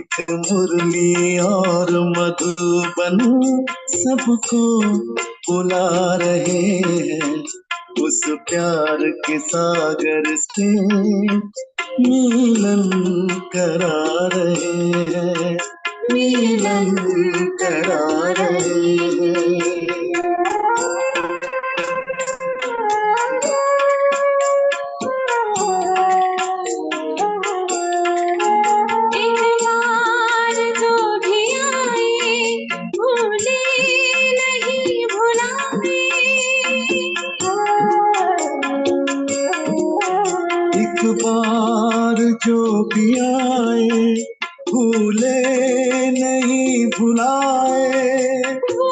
एक मुरली और मधुबन सबको बुला रहे हैं, उस प्यार के सागर से मिलन करा रहे हैं, मिलन करा रहे हैं। बार जो भी आए भूले नहीं भुलाए, वो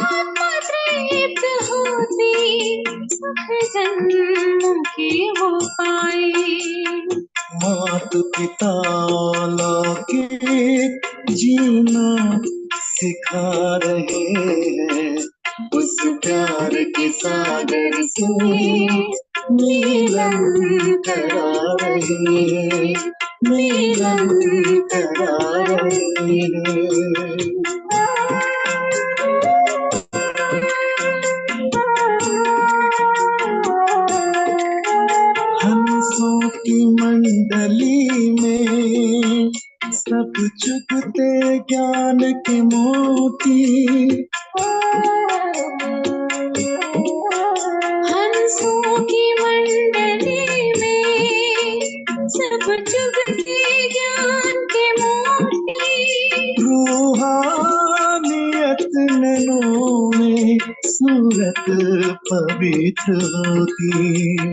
आत्मतृप्त होती सुख जन्म की हो पाए। मात पिता के जीना सिखा रहे हैं, उस प्यार के सागर से मिलन करा रहे हैं, मिलन करा रहे हैं। हंसों की मंडली में सब चुगते ज्ञान के मोती, हंसों की मंडली में सब चुगते ज्ञान के मोती, रूहानियत नैनों में सूरत पवित्र होती।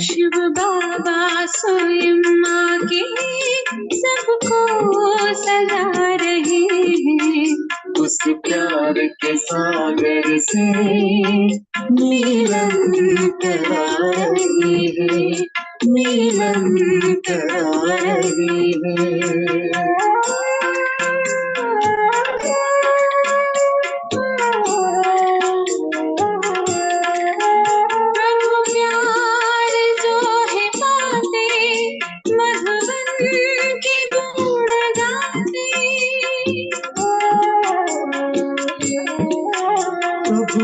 शिव बाबा स्वयं आके सबको सजा रहे हैं, उस प्यार के सागर से मिलन करा रहे हैं, मिलन करा रहे हैं।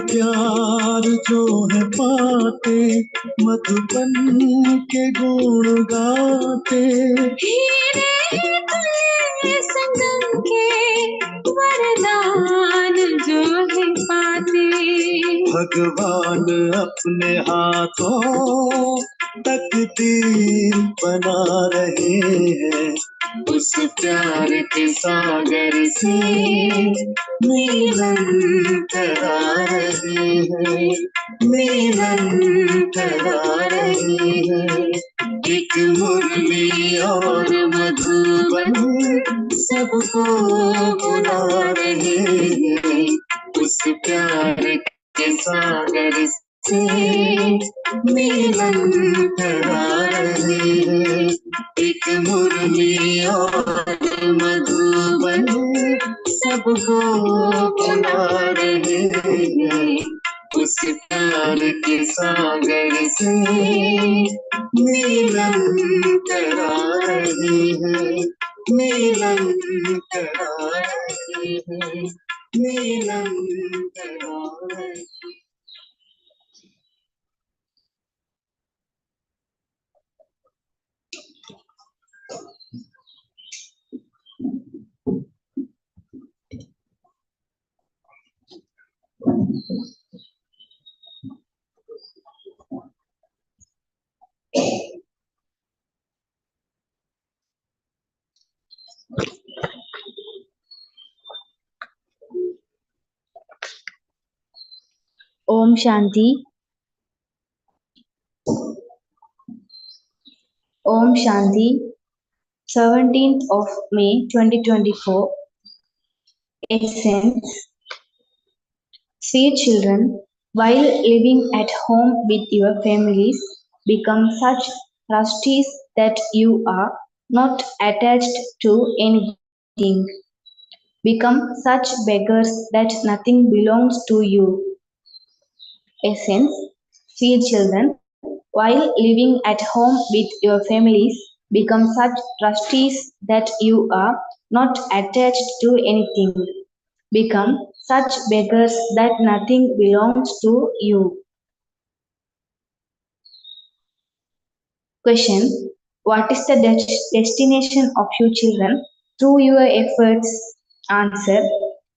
प्यार जो है पाते मधुबन के गुण गाते, हीरे संगम के वरदान जो है पाते। भगवान अपने हाथों तकदीर बना रहे हैं, उस प्यार के सागर से मिलन करा रहे हैं, मिलन करा रहे हैं। एक मुरली और मधुबन सबको बुला रहे हैं, उस प्यार के सागर से मिलन करा रहे हैं। एक मुरली और मधुबन सबको बुला रहे हैं, उस प्यार के सागर से मिलन करा रहे हैं, मिलन करा रहे हैं, मिलन करा रहे हैं। Om Shanti. Om Shanti. 17th of May 2024. Essence. Sweet children, while living at home with your families, become such trustees that you are not attached to anything. Become such beggars that nothing belongs to you. Essence. Sweet children, while living at home with your families, become such trustees that you are not attached to anything, become such beggars that nothing belongs to you. Question: what is the destination of your children through your efforts? Answer: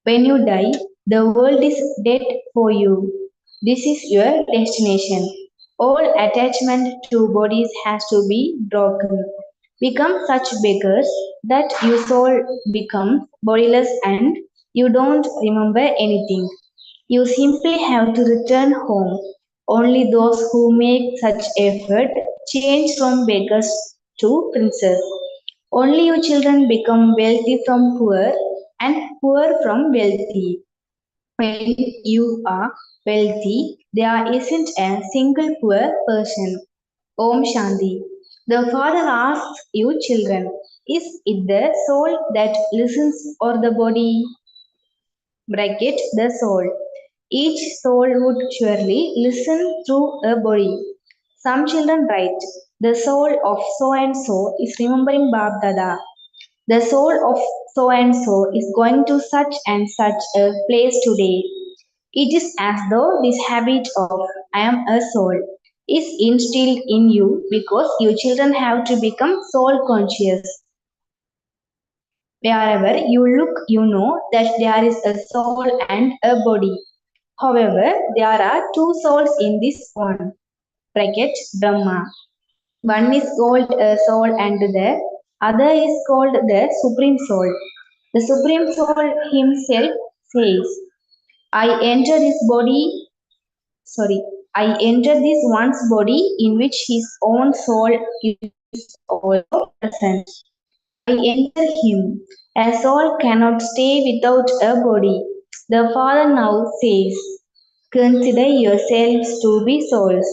when you die, the world is dead for you. This is your destination. All attachment to bodies has to be broken. Become such beggars that your soul becomes bodiless and you don't remember anything. You simply have to return home. Only those who make such effort change from beggars to princes. Only your children become wealthy from poor and poor from wealthy. When you are wealthy, there isn't a single poor person. Om Shanti. The father asks you children, is it the soul that listens or the body? Bracket the soul. Each soul would surely listen through a body. Some children write, the soul of so and so is remembering Bab Dada. The soul of so and so is going to such and such a place today. It is as though this habit of I am a soul is instilled in you because your children have to become soul conscious. Wherever you look, you know that there is a soul and a body. However, there are two souls in this one. Bracket Brahma. One is called a soul and the other is called the Supreme Soul. The Supreme Soul himself says, I enter this body, sorry, I enter this one's body in which his own soul is also present. I enter him. A soul cannot stay without a body. The Father now says, consider yourselves to be souls.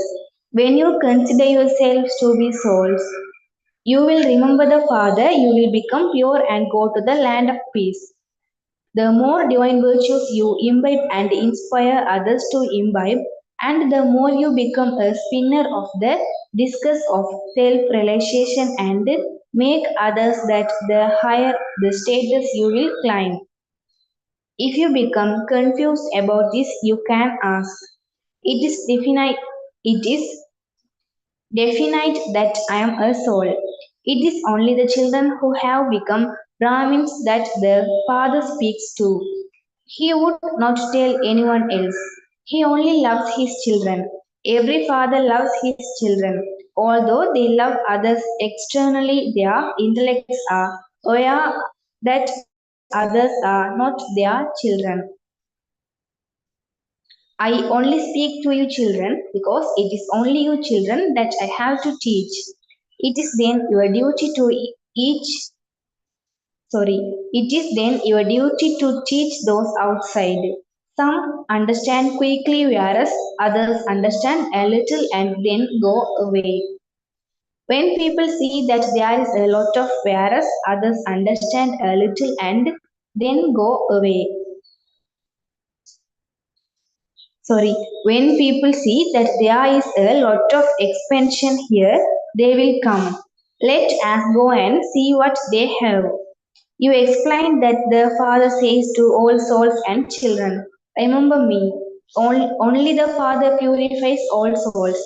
When you consider yourselves to be souls, you will remember the Father, you will become pure and go to the land of peace. The more divine virtues you imbibe and inspire others to imbibe, and the more you become a spinner of the discus of self realization and make others that the higher the status you will climb. If you become confused about this, you can ask. It is definite. It is definite that I am a soul. It is only the children who have become Brahmins that the Father speaks to. He would not tell anyone else. He only loves his children. Every father loves his children. Although they love others externally, their intellects are aware that others are not their children. I only speak to you children because it is only you children that I have to teach. It is then your duty to each sorry, it is then your duty to teach those outside. Some understand quickly whereas others understand a little and then go away. When people see that there is a lot of whereas others understand a little and then go away. Sorry, when people see that there is a lot of expansion here, they will come. Let us go and see what they have. You explain that the Father says to all souls and children, remember me. Only the Father purifies all souls.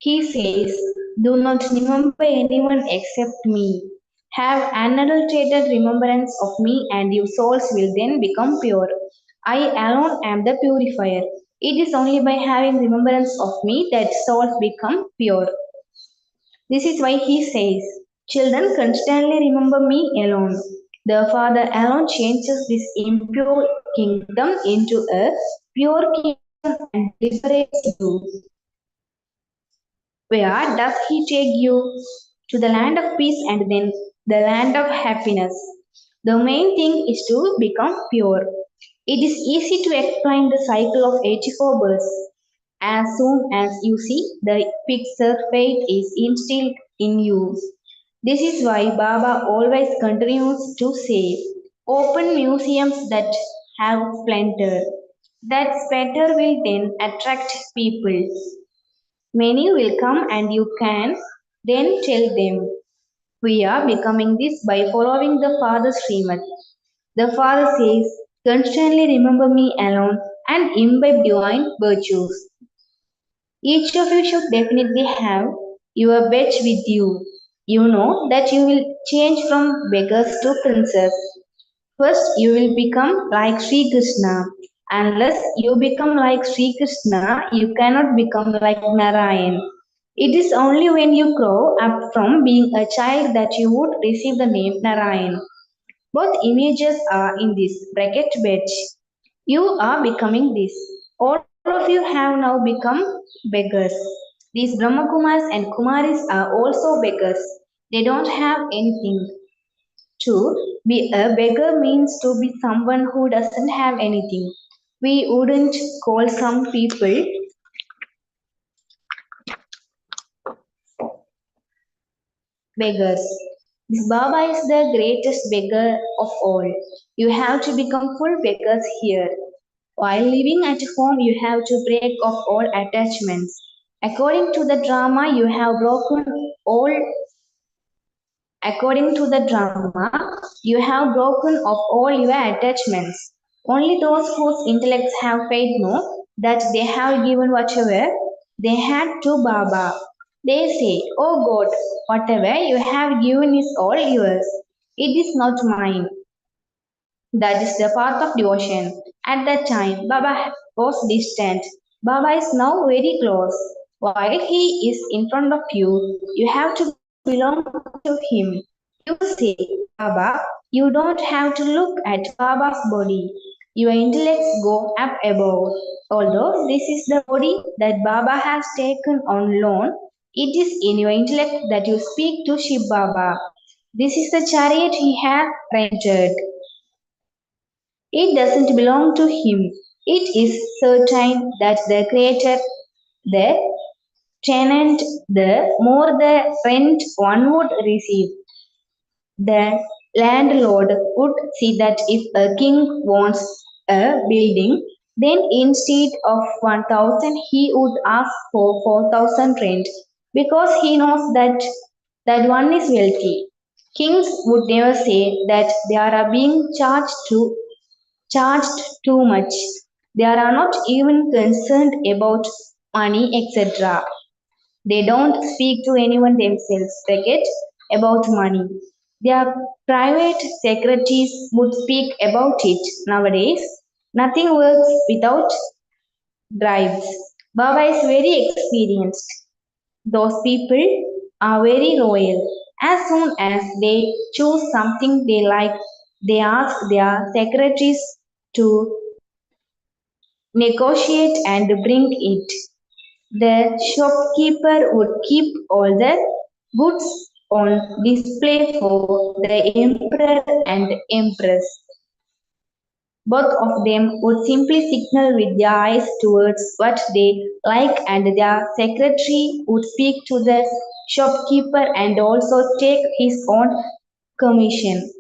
He says, do not remember anyone except me. Have unadulterated remembrance of me, and your souls will then become pure. I alone am the purifier. It is only by having remembrance of me that souls become pure. This is why he says, children constantly remember me alone. The Father alone changes this impure kingdom into a pure kingdom and liberates you. Where does he take you? To the land of peace and then the land of happiness. The main thing is to become pure. It is easy to explain the cycle of 84 births. As soon as you see the picture, faith is instilled in you. This is why Baba always continues to say, open museums that have splendor. That splendor will then attract people. Many will come and you can then tell them. We are becoming this by following the Father's Srimad. The Father says, constantly remember me alone and imbibe divine virtues. Each of you should definitely have your badge with you. You know that you will change from beggars to princes. First, you will become like Sri Krishna. Unless you become like Sri Krishna, you cannot become like Narayan. It is only when you grow up from being a child that you would receive the name Narayan. Both images are in this bracket badge. You are becoming this. All of you have now become beggars. These Brahmakumars and Kumaris are also beggars. They don't have anything. To be a beggar means to be someone who doesn't have anything. We wouldn't call some people beggars. This Baba is the greatest beggar of all. You have to become full beggars here. While living at home, you have to break off all attachments. According to the drama, you have broken all. According to the drama, you have broken off all your attachments. Only those whose intellects have faith know that they have given whatever they had to Baba. They say, oh God, whatever you have given is all yours. It is not mine. That is the path of devotion. At that time, Baba was distant. Baba is now very close. While he is in front of you, you have to belong to him. You say, Baba, you don't have to look at Baba's body. Your intellects go up above. Although this is the body that Baba has taken on loan, it is in your intellect that you speak to Shiv Baba. This is the chariot he has rented. It doesn't belong to him. It is certain that the creator, the tenant, the more the rent one would receive. The landlord would see that if a king wants a building, then instead of 1,000 he would ask for 4,000 rent because he knows that one is wealthy. Kings would never say that they are being charged too much. They are not even concerned about money, etc. They don't speak to anyone themselves, forget about money. Their private secretaries would speak about it. Nowadays, nothing works without bribes. Baba is very experienced. Those people are very royal. As soon as they choose something they like, they ask their secretaries to negotiate and bring it. The shopkeeper would keep all the goods on display for the emperor and empress. Both of them would simply signal with their eyes towards what they like, and their secretary would speak to the shopkeeper and also take his own commission.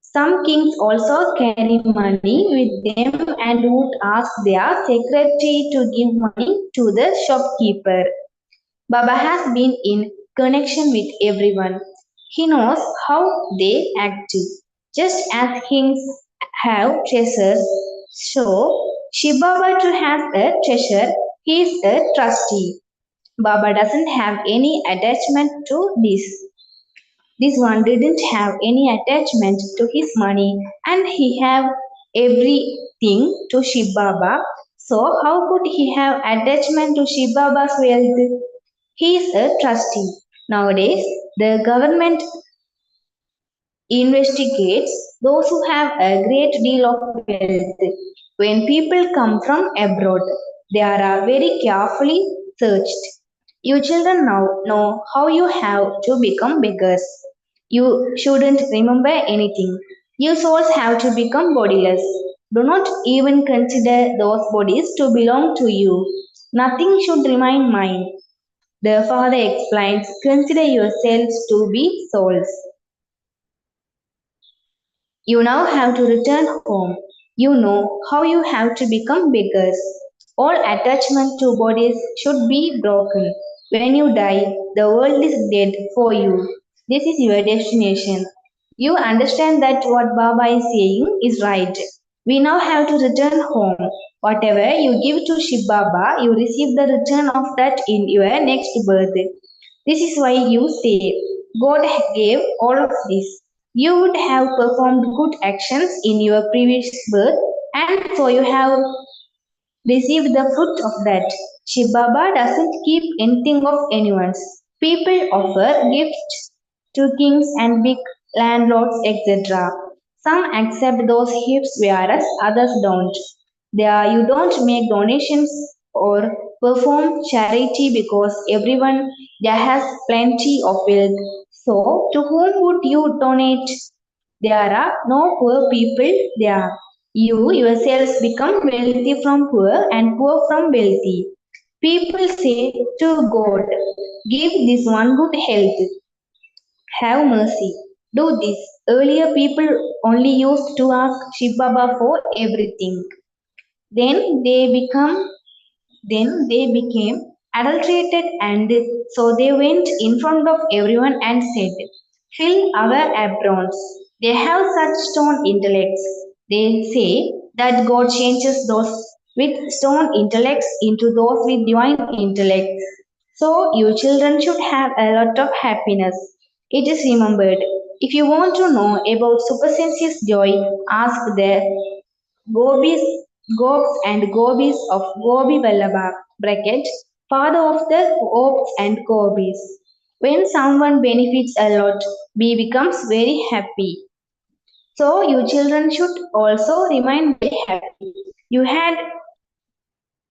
Some kings also carry money with them and would ask their secretary to give money to the shopkeeper. Baba has been in connection with everyone. He knows how they act. Just as kings have treasures, so Shiv Baba too has a treasure. He is a trustee. Baba doesn't have any attachment to this. This one didn't have any attachment to his money and he have everything to Shiv Baba. So how could he have attachment to Shiv Baba's wealth? He is a trustee. Nowadays, the government investigates those who have a great deal of wealth. When people come from abroad, they are very carefully searched. You children now know how you have to become beggars. You shouldn't remember anything. You souls have to become bodiless. Do not even consider those bodies to belong to you. Nothing should remain mine. The Father explains, consider yourselves to be souls. You now have to return home. You know how you have to become beggars. All attachment to bodies should be broken. When you die, the world is dead for you. This is your destination. You understand that what Baba is saying is right. We now have to return home. Whatever you give to Shiv Baba, you receive the return of that in your next birth. This is why you say, God gave all of this. You would have performed good actions in your previous birth, and so you have received the fruit of that. Shiv Baba doesn't keep anything of anyone's. People offer gifts to kings and big landlords, etc. Some accept those gifts whereas others don't. There you don't make donations or perform charity because everyone there has plenty of wealth. So to whom would you donate? There are no poor people there. You yourselves become wealthy from poor and poor from wealthy. People say to God, give this one good health, have mercy, do this. Earlier people only used to ask Shiv Baba for everything. Then they become then they became adulterated and so they went in front of everyone and said, fill our aprons. They have such stone intellects. They say that God changes those with stone intellects into those with divine intellects. So you children should have a lot of happiness. It is remembered. If you want to know about supersensuous joy, ask the Gobis, Gobs and Gobis of Gobi Vallabha bracket, father of the Gobs and Gobis. When someone benefits a lot, B becomes very happy. So you children should also remain very happy. You had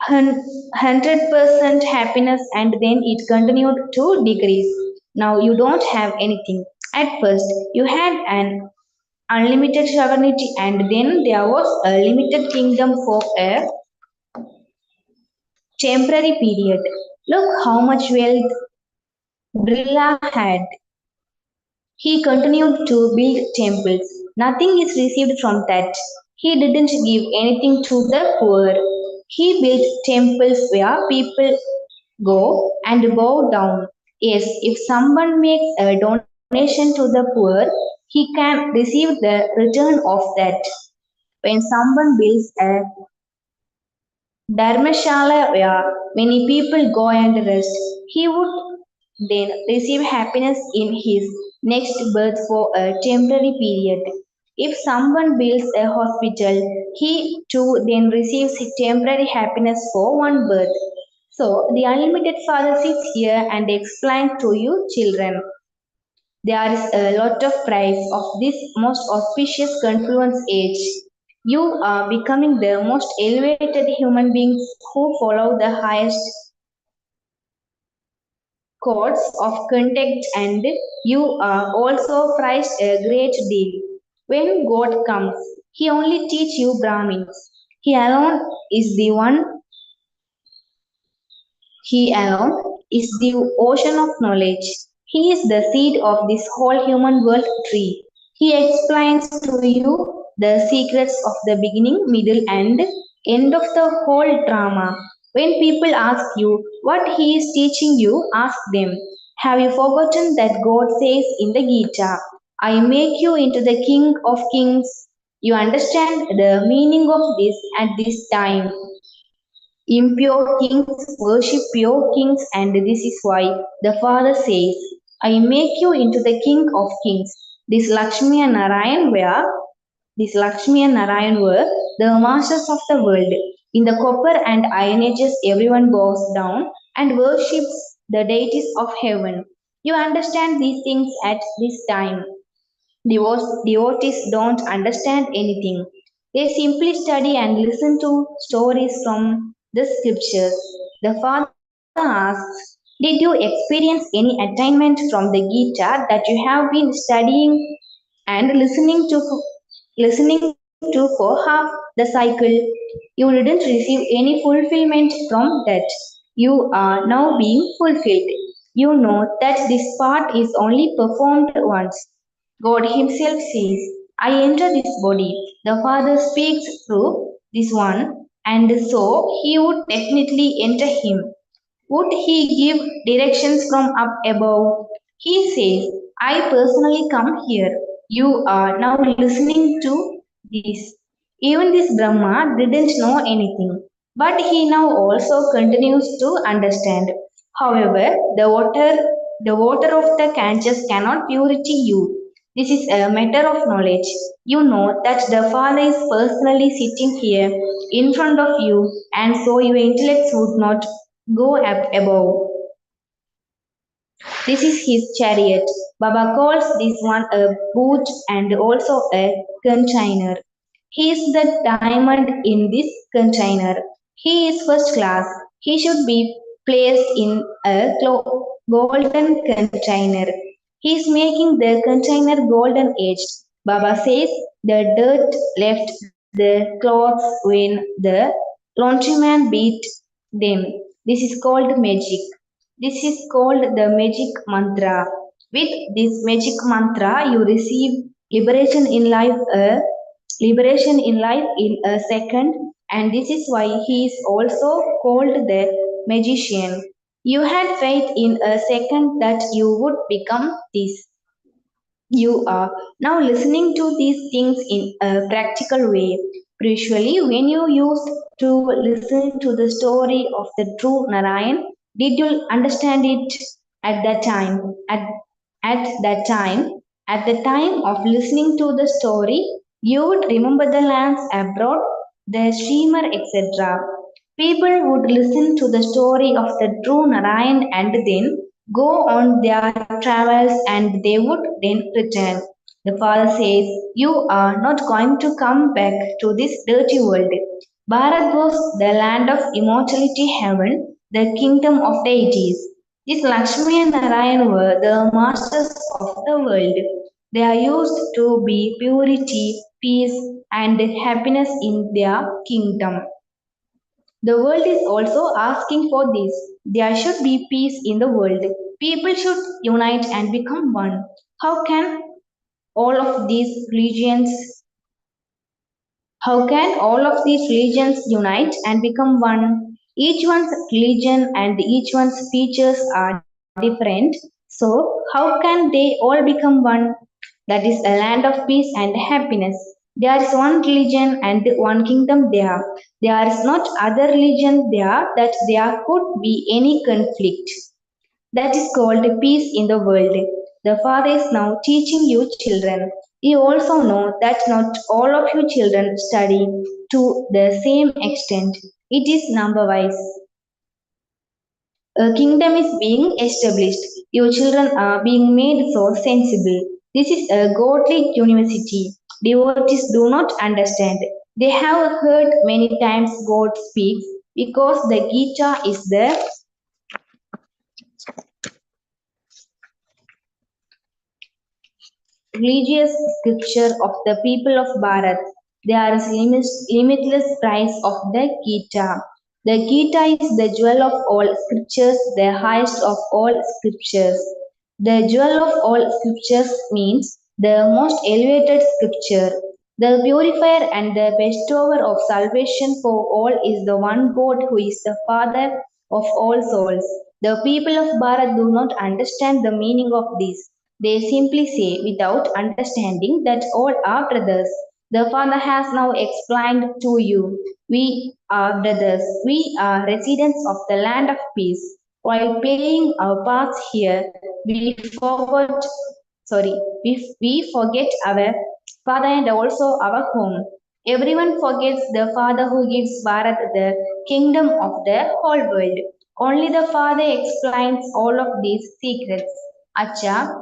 100% happiness and then it continued to decrease. Now you don't have anything. At first, you had an unlimited sovereignty and then there was a limited kingdom for a temporary period. Look how much wealth Brilla had. He continued to build temples. Nothing is received from that. He didn't give anything to the poor. He built temples where people go and bow down. Yes, if someone makes a donation to the poor, he can receive the return of that. When someone builds a Dharmashala where many people go and rest, he would then receive happiness in his next birth for a temporary period. If someone builds a hospital, he too then receives temporary happiness for one birth. So the unlimited father sits here and explains to you children. There is a lot of price of this most auspicious confluence age. You are becoming the most elevated human beings who follow the highest codes of conduct and you are also prized a great deal. When God comes, He only teach you Brahmins. He alone is the one He alone is the ocean of knowledge. He is the seed of this whole human world tree. He explains to you the secrets of the beginning, middle, and end of the whole drama. When people ask you what he is teaching you, ask them, have you forgotten that God says in the Gita, I make you into the king of kings? You understand the meaning of this at this time. Impure kings worship pure kings, and this is why the Father says, I make you into the King of Kings. This Lakshmi and Narayan were the masters of the world. In the copper and iron ages, everyone bows down and worships the deities of heaven. You understand these things at this time. Devotees don't understand anything. They simply study and listen to stories from the scriptures. The father asks, did you experience any attainment from the Gita that you have been studying and listening to for half the cycle? You didn't receive any fulfillment from that. You are now being fulfilled. You know that this part is only performed once. God Himself says, I enter this body. The Father speaks through this one, and so He would definitely enter him. Would He give directions from up above? He says, I personally come here. You are now listening to this. Even this Brahma didn't know anything, but he now also continues to understand. However, the water of the Ganges cannot purify you. This is a matter of knowledge. You know that the Father is personally sitting here in front of you, and so your intellect would not go up above. This is his chariot. Baba calls this one a boot and also a container. He is the diamond in this container. He is first class. He should be placed in a golden container. He is making the container golden aged. Baba says the dirt left the clothes when the laundryman beat them. This is called magic. This is called the magic mantra. With this magic mantra, you receive liberation in life, liberation in life in a second, and this is why he is also called the magician. You had faith in a second that you would become this. You are now listening to these things in a practical way. Usually, when you used to listen to the story of the true Narayan, did you understand it at that time? At that time, at the time of listening to the story, you would remember the lands abroad, the steamer, etc. People would listen to the story of the true Narayan and then go on their travels and they would then return. The father says, you are not going to come back to this dirty world. Bharat was the land of immortality heaven, the kingdom of deities. This Lakshmi and Narayan were the masters of the world. They are used to be purity, peace, and happiness in their kingdom. The world is also asking for this. There should be peace in the world. People should unite and become one. How can all of these religions how can all of these religions unite and become one? Each one's religion and each one's features are different. So, how can they all become one? That is a land of peace and happiness. There is one religion and one kingdom there. There is not other religion there that there could be any conflict. That is called peace in the world. The Father is now teaching you children. You also know that not all of you children study to the same extent. It is number wise. A kingdom is being established. Your children are being made so sensible. This is a godly university. Devotees do not understand. They have heard many times God speaks because the Gita is the religious scripture of the people of Bharat. There is limitless price of the Gita. The Gita is the jewel of all scriptures, the highest of all scriptures. The jewel of all scriptures means the most elevated scripture. The purifier and the bestower of salvation for all is the one God who is the Father of all souls. The people of Bharat do not understand the meaning of this. They simply say, without understanding, that all are brothers. The Father has now explained to you. We are brothers. We are residents of the land of peace. While playing our parts here, we forget our Father and also our home. Everyone forgets the Father who gives Bharat the kingdom of the whole world. Only the Father explains all of these secrets. Acha,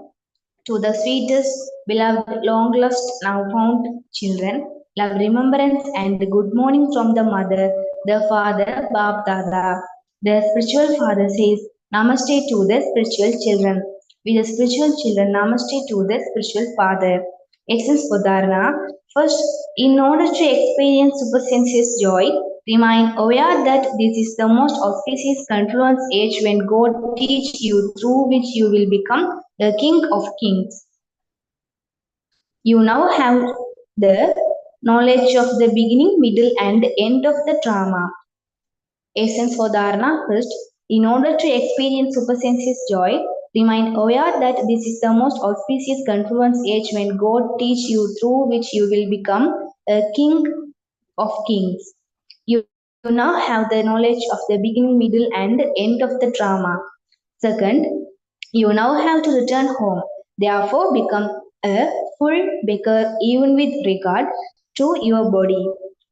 to the sweetest, beloved, long lost, now found children, love, remembrance, and good morning from the mother, the father, Bab Dada. The spiritual father says, Namaste to the spiritual children. With the spiritual children, Namaste to the spiritual father. Essence for Dharana. First, in order to experience supersensuous joy, remain aware that this is the most auspicious confluence age when God teach you through which you will become the King of Kings. You now have the knowledge of the beginning, middle, and end of the drama. Essence for Dharana. First, in order to experience supersensuous joy, Remain aware that this is the most auspicious confluence age when God teach you through which you will become a king of kings. You now have the knowledge of the beginning, middle, and end of the drama. Second, you now have to return home. Therefore, become a full baker even with regard to your body.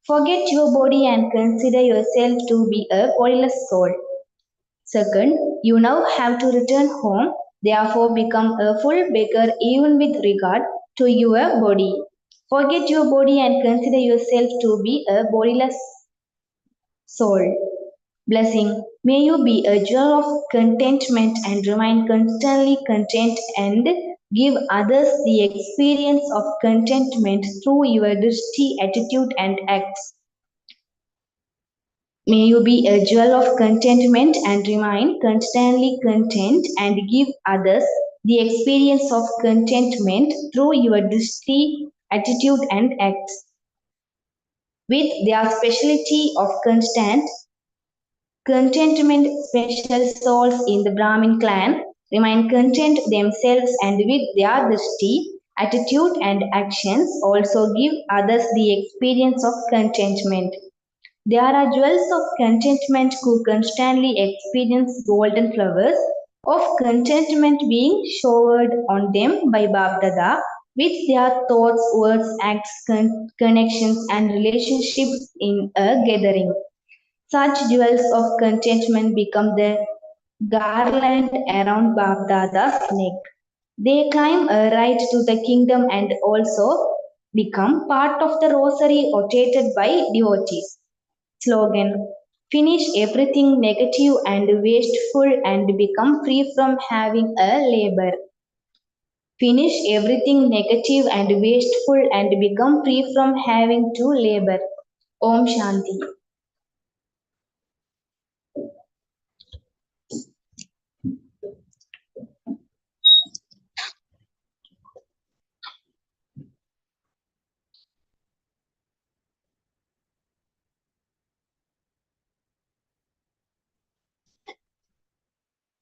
Forget your body and consider yourself to be a bodiless soul. Second, you now have to return home. Therefore, become a full baker even with regard to your body. Forget your body and consider yourself to be a bodiless soul. Blessing. May you be a jewel of contentment and remain constantly content and give others the experience of contentment through your dusty attitude and acts. May you be a jewel of contentment and remain constantly content and give others the experience of contentment through your dusty attitude and acts. With their specialty of constant contentment, special souls in the Brahmin clan remain content themselves and with their dusty attitude and actions also give others the experience of contentment. There are jewels of contentment who constantly experience golden flowers of contentment being showered on them by Babdada with their thoughts, words, acts, connections, and relationships in a gathering. Such jewels of contentment become the garland around Babdada's neck. They climb right to the kingdom and also become part of the rosary rotated by devotees. Slogan: Finish everything negative and wasteful and become free from having a labor. Finish everything negative and wasteful and become free from having to labor. Om Shanti.